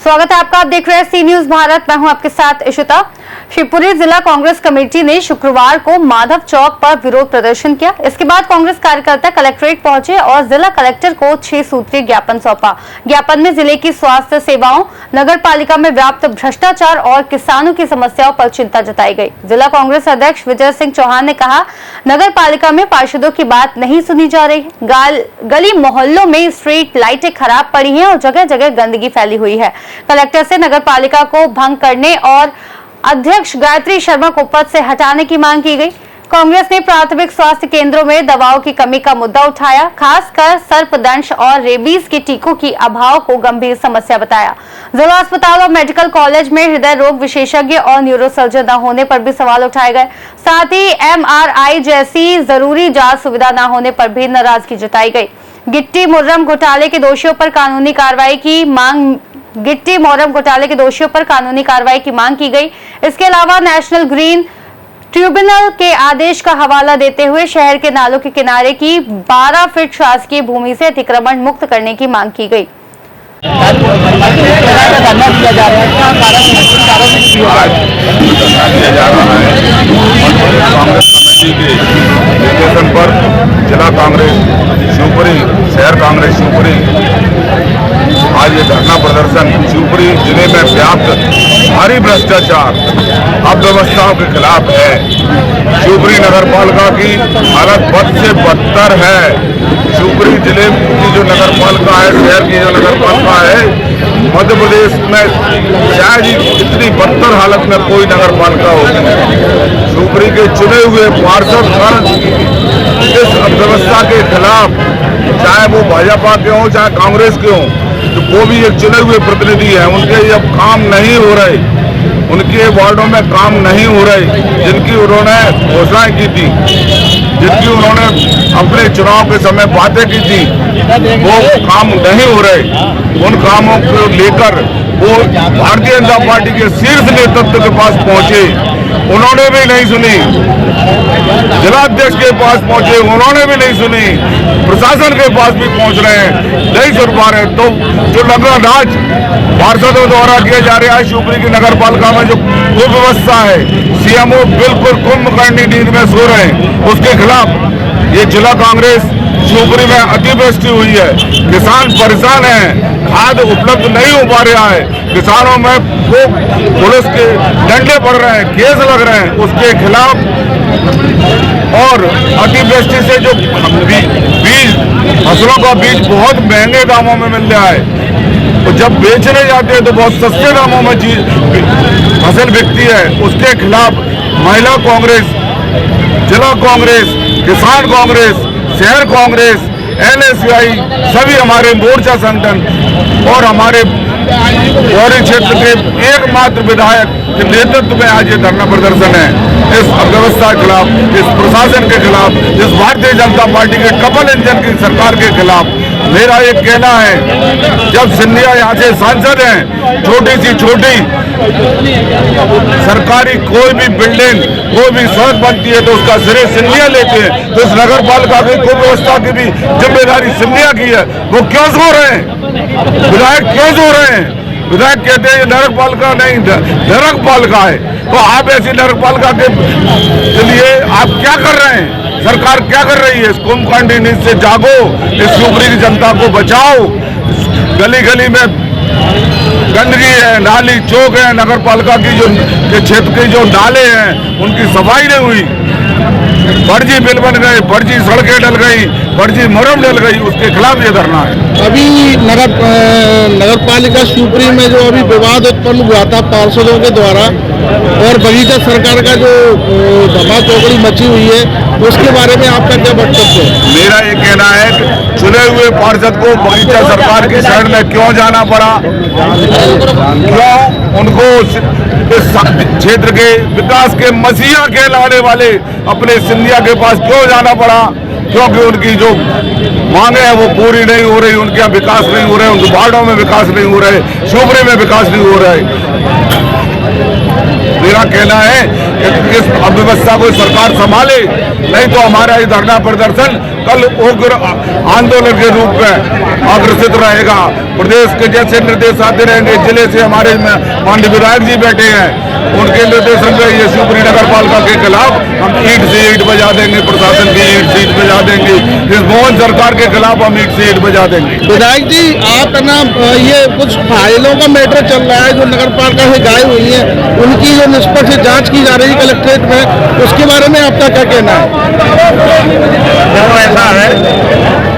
स्वागत है आपका। आप देख रहे हैं सी न्यूज भारत। मैं हूं आपके साथ इशिता। शिवपुरी जिला कांग्रेस कमेटी ने शुक्रवार को माधव चौक पर विरोध प्रदर्शन किया। इसके बाद कांग्रेस कार्यकर्ता कलेक्ट्रेट पहुंचे और जिला कलेक्टर को 6 सूत्रीय ज्ञापन सौंपा। ज्ञापन में जिले की स्वास्थ्य सेवाओं, नगर पालिका में व्याप्त भ्रष्टाचार और किसानों की समस्याओं पर चिंता जताई गई। जिला कांग्रेस अध्यक्ष विजय सिंह चौहान ने कहा, नगर पालिका में पार्षदों की बात नहीं सुनी जा रही। गली मोहल्लों में स्ट्रीट लाइटें खराब पड़ी हैं और जगह जगह गंदगी फैली हुई है। कलेक्टर से नगर पालिका को भंग करने और अध्यक्ष गायत्री शर्मा को पद से हटाने की मांग की गई। कांग्रेस ने प्राथमिक स्वास्थ्य केंद्रों में दवाओं की कमी का मुद्दा उठाया, खासकर सर्पदंश और रेबीज के टीकों की अभाव को गंभीर समस्या बताया। जिला अस्पताल और मेडिकल कॉलेज में हृदय रोग विशेषज्ञ और न्यूरोसर्जन न होने पर भी सवाल उठाए गए। साथ ही MRI जैसी जरूरी जांच सुविधा न होने पर भी नाराजगी जताई गई। गिट्टी मुर्रम घोटाले के दोषियों पर कानूनी कार्रवाई की मांग की गई। इसके अलावा नेशनल ग्रीन ट्रिब्यूनल के आदेश का हवाला देते हुए शहर के नालों के किनारे की 12 फीट शासकीय भूमि से अतिक्रमण मुक्त करने की मांग की गई। कांग्रेस कमेटी के निर्देशन पर जिला कांग्रेस शिवपुरी, शहर कांग्रेस शिवपुरी आज ये धरना प्रदर्शन शिवपुरी जिले में व्याप्त भारी भ्रष्टाचार अव्यवस्थाओं के खिलाफ है। शिवपुरी नगर पालिका की हालत बद से बदतर है। शिवपुरी जिले की जो नगर पालिका है, शहर की जो नगर पालिका है, मध्य प्रदेश में शायद ही इतनी बदतर हालत में कोई नगर पालिका होगी। शिवपुरी के चुने हुए पार्षद इस अव्यवस्था के खिलाफ, चाहे वो भाजपा के हों चाहे कांग्रेस के हों, तो वो भी एक चुने हुए प्रतिनिधि हैं। उनके अब काम नहीं हो रहे, उनके वार्डों में काम नहीं हो रहे, जिनकी उन्होंने घोषणाएं की थी, जिनकी उन्होंने अपने चुनाव के समय बातें की थी, वो काम नहीं हो रहे। उन कामों को लेकर वो भारतीय जनता पार्टी के शीर्ष नेतृत्व के पास पहुंचे, उन्होंने भी नहीं सुनी। जिलाध्यक्ष के पास पहुंचे, उन्होंने भी नहीं सुनी। प्रशासन के पास भी पहुंच रहे हैं, नहीं सुन पा रहे। तो जो नगर राज पार्षदों द्वारा किया जा रहा है शिवपुरी की नगर पालिका में, जो कुव्यवस्था है, CMO बिल्कुल कुंभकर्णी नींद में सो रहे हैं, उसके खिलाफ ये जिला कांग्रेस शिवपुरी में अतिवृष्टि हुई है। किसान परेशान हैं, खाद उपलब्ध नहीं हो पा रहा है, किसानों में वो पुलिस के डंडे पड़ रहे हैं, केस लग रहे हैं, उसके खिलाफ। और अतिवृष्टि से जो बीज, फसलों का बीज बहुत महंगे दामों में मिल रहा है, तो जब बेचने जाते हैं तो बहुत सस्ते दामों में फसल बिकती है। उसके खिलाफ महिला कांग्रेस, जिला कांग्रेस, किसान कांग्रेस, शहर कांग्रेस, LSI, सभी हमारे मोर्चा संगठन और हमारे गौरी क्षेत्र के एकमात्र विधायक के नेतृत्व में आज ये धरना प्रदर्शन है। इस अव्यवस्था के खिलाफ, इस प्रशासन के खिलाफ, इस भारतीय जनता पार्टी के डबल इंजन की सरकार के खिलाफ मेरा एक कहना है, जब सिंधिया यहाँ से सांसद हैं, छोटी सी छोटी सरकारी कोई भी बिल्डिंग, कोई भी सड़क बनती है तो उसका श्रेय सिंधिया लेते हैं। तो इस नगर पालिका की कुव्यवस्था की भी जिम्मेदारी सिंधिया की है। वो क्यों सो रहे हैं? विधायक क्यों सो रहे हैं? विधायक कहते हैं ये नगर पालिका नहीं, नरक पालिका है। तो आप ऐसी नगर पालिका के लिए आप क्या कर रहे हैं? सरकार क्या कर रही है? इस कुंभकर्णी नींद से जागो, इस शिवपुरी की जनता को बचाओ। गली गली में गंदगी है, नाली चौक है, नगर पालिका की जो क्षेत्र के जो नाले हैं उनकी सफाई नहीं हुई, फर्जी बिल बन गए, फर्जी सड़कें डल गई, फर्जी मुरम डल गई, उसके खिलाफ ये धरना है। अभी नगर पालिका शिवपुरी में जो अभी विवाद उत्पन्न हुआ था पार्षदों के द्वारा और बगीचा सरकार का जो धमा चौकड़ी मची हुई है, उसके बारे में आपका क्या वक्तव्य है? मेरा ये कहना है कि चुने हुए पार्षद को बगीचा सरकार की शरण में क्यों जाना पड़ा? क्यों उनको इस क्षेत्र के विकास के मसीहा कहलाने वाले अपने सिंधिया के पास क्यों जाना पड़ा? क्योंकि उनकी जो मांगे हैं वो पूरी नहीं हो रही, उनके यहाँ विकास नहीं हो रहे, उनके वार्डों में विकास नहीं हो रहे, शिवपुरी में विकास नहीं हो रहे। मेरा कहना है कि इस अव्यवस्था को सरकार संभाले, नहीं तो हमारा ये धरना प्रदर्शन कल उग्र आंदोलन के रूप में अग्रसित रहेगा। प्रदेश के जैसे निर्देश आते रहेंगे। जिले से हमारे माननीय विधायक जी बैठे हैं, उनके निर्देशन में ये शिवपुरी नगर पालिका के खिलाफ हम ईंट से ईंट बजा देंगे, प्रशासन की ईंट से ईंट बजा देंगे, इस मोहन सरकार के खिलाफ हम ईंट से ईंट बजा देंगे। विधायक जी, आप है ना, ये कुछ फाइलों का मैटर चल रहा है जो नगर पालिका से गायब हुई है, उनकी जो निष्पक्ष जांच की जा रही है कलेक्ट्रेट में, उसके बारे में आपका क्या कहना है? देखो, ऐसा है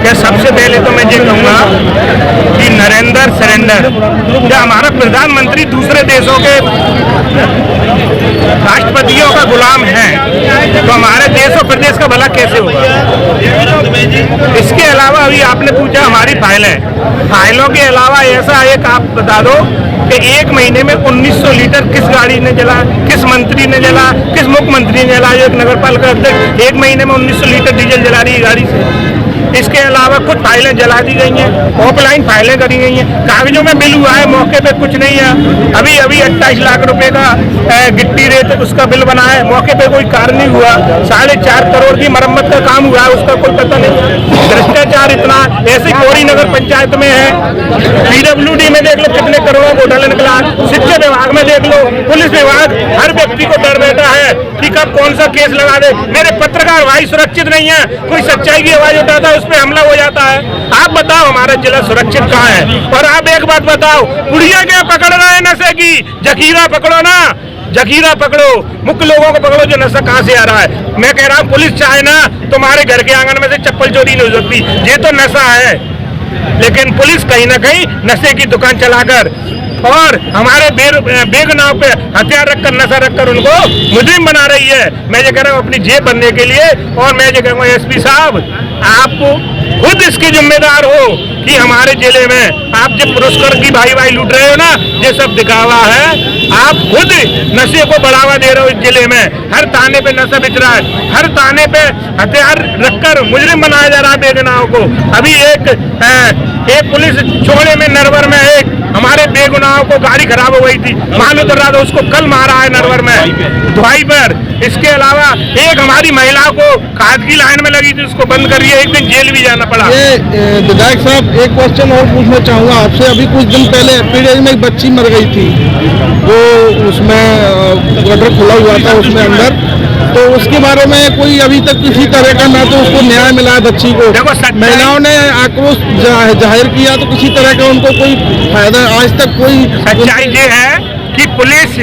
कि सबसे पहले तो मैं ये कहूँगा कि नरेंद्र सरेंडर, जो हमारा प्रधानमंत्री दूसरे देशों के राष्ट्रपतियों का गुलाम है, तो हमारे देश और प्रदेश का भला कैसे होगा? इसके अलावा अभी आपने पूछा हमारी फाइलों के अलावा ऐसा एक आप बता दो कि एक महीने में 1900 लीटर किस गाड़ी ने जला, किस मंत्री ने जला, किस मुख्यमंत्री ने जला? एक नगर पालिका अध्यक्ष एक महीने में 1900 लीटर डीजल जला रही है गाड़ी से। इसके अलावा कुछ फाइलें जला दी गई हैं, ऑफलाइन फाइलें करी गई हैं, कागजों में बिल हुआ है, मौके पे कुछ नहीं है। अभी 28 लाख रुपए का गिट्टी रेत उसका बिल बना है, मौके पे कोई कार्य नहीं हुआ। 4.5 करोड़ की मरम्मत का काम हुआ है, उसका कोई पता नहीं। भ्रष्टाचार इतना, ऐसे कोरी नगर पंचायत में है, PWD में देख लो कितने करोड़ों घोटाला निकला, शिक्षा विभाग में देख लो, पुलिस विभाग, हर व्यक्ति को डर बैठा है कि कब कौन सा केस लगा दे। मेरे पत्रकार भाई सुरक्षित नहीं है, कोई सच्चाई की आवाज उठाता है उस पर हमला हो जाता है। आप बताओ हमारा जिला सुरक्षित कहाँ है? और आप एक बात बताओ, पुड़िया क्या पकड़ रहे हैं नशे की? जखीरा पकड़ो ना, जखीरा पकड़ो, मुख्य लोगों को पकड़ो जो नशा कहाँ से आ रहा है। मैं कह रहा हूँ पुलिस चाहे ना तुम्हारे घर के आंगन में से चप्पल चोरी नहीं हो सकती, ये तो नशा है। लेकिन पुलिस कहीं ना कहीं नशे की दुकान चलाकर और हमारे बेगुनाह पे हथियार रखकर, नशा रखकर उनको मुजरिम बना रही है। मैं ये कह रहा हूँ अपनी जेब बनने के लिए, और मैं ये कहूँगा SP साहब, आप खुद इसके जिम्मेदार हो कि हमारे जिले में आप जब पुरस्कार की भाई लूट रहे हो ना, ये सब दिखावा है। आप खुद नशे को बढ़ावा दे रहे हो इस जिले में, हर थाने पे नशा बिच रहा है, हर थाने पे हथियार रखकर मुजरिम बनाया जा रहा है बेगुनाहों को। अभी एक पुलिस छोड़े में नरवर में एक हमारे बेगुनाहों को गाड़ी खराब हो गई थी, मालूम कर रहा था, उसको कल मारा है नरवर में धुआई पर। इसके अलावा एक हमारी महिला को खाद की लाइन में लगी थी, उसको बंद करिए, एक दिन जेल भी जाना पड़ा। ये विधायक साहब, एक क्वेश्चन और पूछना चाहूँगा आपसे। अभी कुछ दिन पहले एपीडेज में एक बच्ची मर गई थी, वो उसमें गटर खुला हुआ था उसमें अंदर, तो उसके बारे में कोई अभी तक किसी तरह का ना तो उसको न्याय मिला है बच्ची को, महिलाओं ने आक्रोश जाहिर किया, तो किसी तरह का उनको कोई फायदा आज तक कोई। सच्चाई ये है कि पुलिस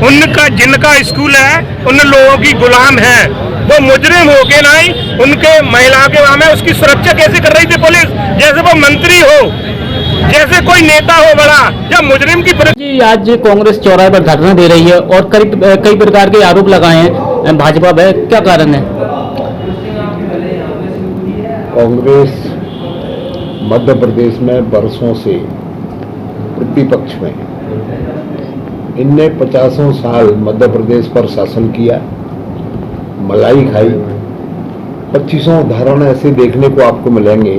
उनका जिनका स्कूल है उन लोगों की गुलाम है, वो मुजरिम हो के नहीं, उनके महिला के वहां में उसकी सुरक्षा कैसे कर रही थी पुलिस? जैसे वो मंत्री हो, जैसे कोई नेता हो बड़ा, जब मुजरिम की जी आज कांग्रेस चौराहे पर धरना दे रही है और कई प्रकार के आरोप लगाए हैं भाजपा पे, क्या कारण है? कांग्रेस मध्य प्रदेश में वर्षों से प्रतिपक्ष में, इनने 50 साल मध्य प्रदेश पर शासन किया, मलाई खाई। 25 उदाहरण ऐसे देखने को आपको मिलेंगे।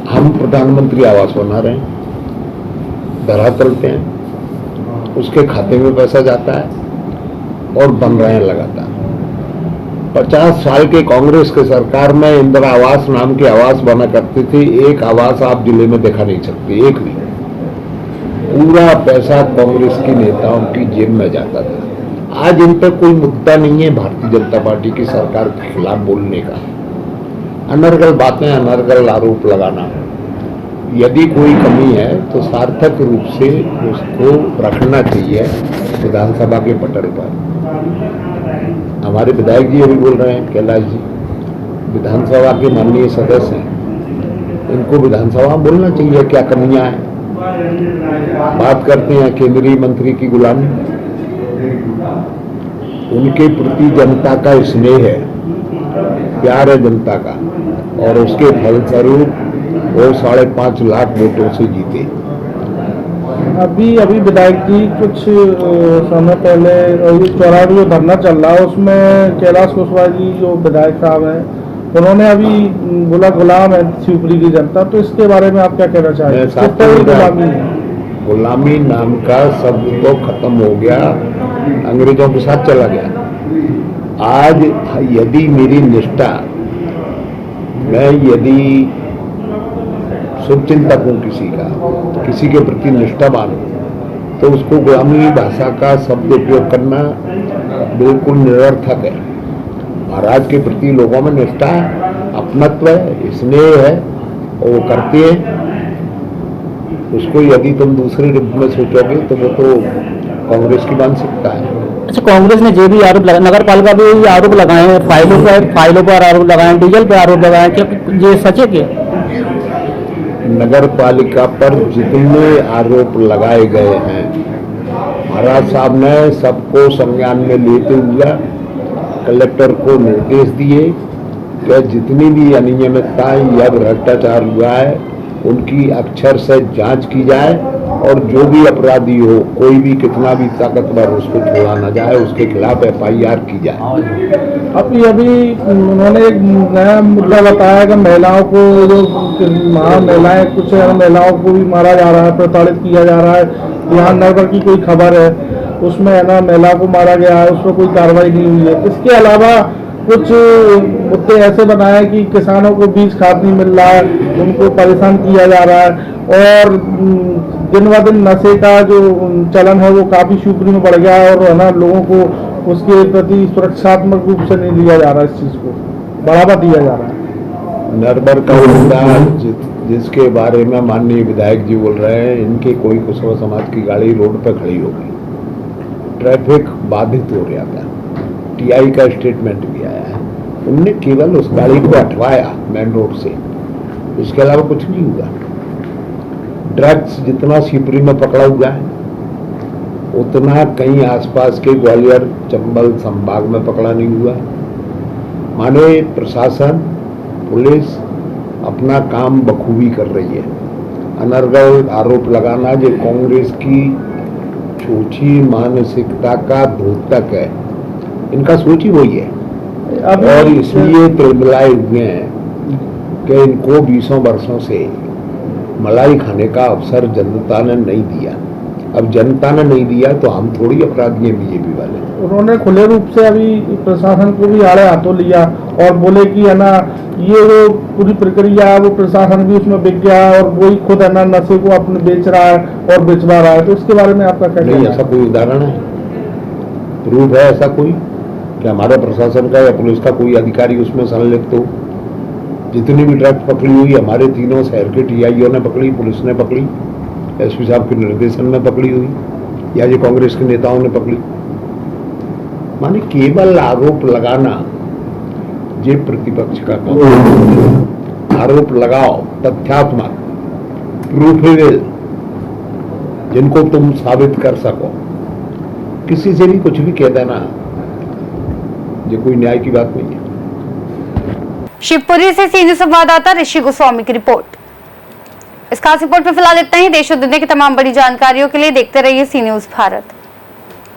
हम प्रधानमंत्री आवास बना रहे हैं, धरातल पे हैं, उसके खाते में पैसा जाता है और बन रहे हैं लगातार। 50 साल के कांग्रेस के सरकार में इंदिरा आवास नाम के आवास बना करते थे, एक आवास आप जिले में देखा नहीं सकते, एक भी। पूरा पैसा कांग्रेस के नेताओं की जेब में जाता था। आज इन पर कोई मुद्दा नहीं है भारतीय जनता पार्टी की सरकार के खिलाफ बोलने का। अनर्गल बातें, अनर्गल आरोप लगाना, यदि कोई कमी है तो सार्थक रूप से उसको रखना चाहिए विधानसभा के पटल पर। हमारे विधायक जी अभी बोल रहे हैं, कैलाश जी विधानसभा के माननीय सदस्य हैं, इनको विधानसभा में बोलना चाहिए क्या कमियां हैं। बात करते हैं केंद्रीय मंत्री की गुलामी, उनके प्रति जनता का स्नेह है, प्यार है जनता का, और उसके फलस्वरूप वो 5.5 लाख वोटों से जीते। अभी विधायक जी कुछ समय पहले चौराहे जो धरना चल रहा है उसमें कैलाश कुशवाहा जी जो विधायक साहब हैं, उन्होंने अभी बोला गुलाम है शिवपुरी की जनता, तो इसके बारे में आप क्या कहना चाहेंगे? गुलामी नाम का शब्द तो खत्म हो गया, अंग्रेजों के साथ चला गया। आज यदि मेरी निष्ठा, मैं यदि शुभचिंतक हूँ किसी के प्रति निष्ठावान हूँ, तो उसको गुलामी भाषा का शब्द उपयोग करना बिल्कुल निरर्थक है। महाराज के प्रति लोगों में निष्ठा है, अपनत्व है, स्नेह है और वो करते हैं। उसको यदि तुम दूसरे रूप में सोचोगे तो वो तो कांग्रेस की मानसिकता है। अच्छा, कांग्रेस ने जो भी आरोप लगाए, नगर पालिका भी आरोप लगाए हैं, फाइलों पर आरोप लगाए, डीजल पर आरोप लगाए, क्या ये सच है क्या? नगर पालिका पर जितने आरोप लगाए गए हैं, महाराज साहब ने सबको संज्ञान में लेते हुए कलेक्टर को निर्देश दिए कि जितनी भी अनियमितताएं या भ्रष्टाचार हुआ है उनकी अक्षर से जांच की जाए और जो भी अपराधी हो, कोई भी कितना भी ताकतवर, उसको छोड़ा न जाए, उसके खिलाफ FIR की जाए। अभी उन्होंने एक नया मुद्दा बताया कि महिलाओं को जो महिलाएं, कुछ महिलाओं को भी मारा जा रहा है, प्रताड़ित किया जा रहा है। यहाँ नगर की कोई खबर है, उसमें है ना महिला को मारा गया है, उसमें कोई कार्रवाई नहीं हुई है। इसके अलावा कुछ मुद्दे ऐसे बनाए कि किसानों को बीज खाद नहीं मिल रहा है, उनको परेशान किया जा रहा है और दिन ब दिन नशे का जो चलन है वो काफी शिवपुरी में बढ़ गया है और है ना लोगों को उसके प्रति सुरक्षात्मक रूप से नहीं लिया जा रहा है, इस चीज को बढ़ावा दिया जा रहा है। नरबर का मुद्दा जिसके बारे में माननीय विधायक जी बोल रहे हैं, इनके कोई कुशवा समाज की गाड़ी रोड पर खड़ी हो गई, ट्रैफिक बाधित हो गया था, TI का स्टेटमेंट भी आया है। उनने केवल उस गाड़ी को हटवाया मेन रोड से, इसके अलावा कुछ नहीं हुआ। ड्रग्स जितना शिवपुरी में पकड़ा हुआ है उतना कहीं आसपास के ग्वालियर चंबल संभाग में पकड़ा नहीं हुआ। माने प्रशासन, पुलिस अपना काम बखूबी कर रही है। अनर्गल आरोप लगाना जो कांग्रेस की छोटी मानसिकता का द्योतक है, इनका सोच ही वही है और इसलिए तिलमिलाए हुए हैं कि इनको 20 वर्षों से मलाई खाने का अवसर जनता ने नहीं दिया। अब जनता ने नहीं दिया तो हम थोड़ी अपराधी हैं बीजेपी वाले। उन्होंने खुले रूप से अभी प्रशासन को भी आड़े हाथों लिया और बोले कि है ना ये वो पूरी प्रक्रिया है, वो प्रशासन भी उसमें बिक गया है और वही खुद है ना नशे को अपने बेच रहा है और बेचवा रहा है। तो उसके बारे में आपका क्या कहना है? ऐसा कोई उदाहरण है, प्रूफ है ऐसा कोई कि हमारे प्रशासन का या पुलिस का कोई अधिकारी उसमें संलिप्त हो? जितनी भी ड्रग्स पकड़ी हुई हमारे तीनों शहर के TIओ ने पकड़ी, पुलिस ने पकड़ी, SP साहब के निर्देशन में पकड़ी हुई या ये कांग्रेस के नेताओं ने पकड़ी। माने केवल आरोप लगाना ये प्रतिपक्ष का काम। आरोप लगाओ तथ्यात्मक, प्रूफेबल, जिनको तुम साबित कर सको। किसी से भी कुछ भी कह देना ये कोई न्याय की बात नहीं है। शिवपुरी से सीनियर संवाददाता ऋषि गोस्वामी की रिपोर्ट। इस खास रिपोर्ट में फिलहाल इतना ही। देश और दुनिया की तमाम बड़ी जानकारियों के लिए देखते रहिए सी न्यूज़ भारत।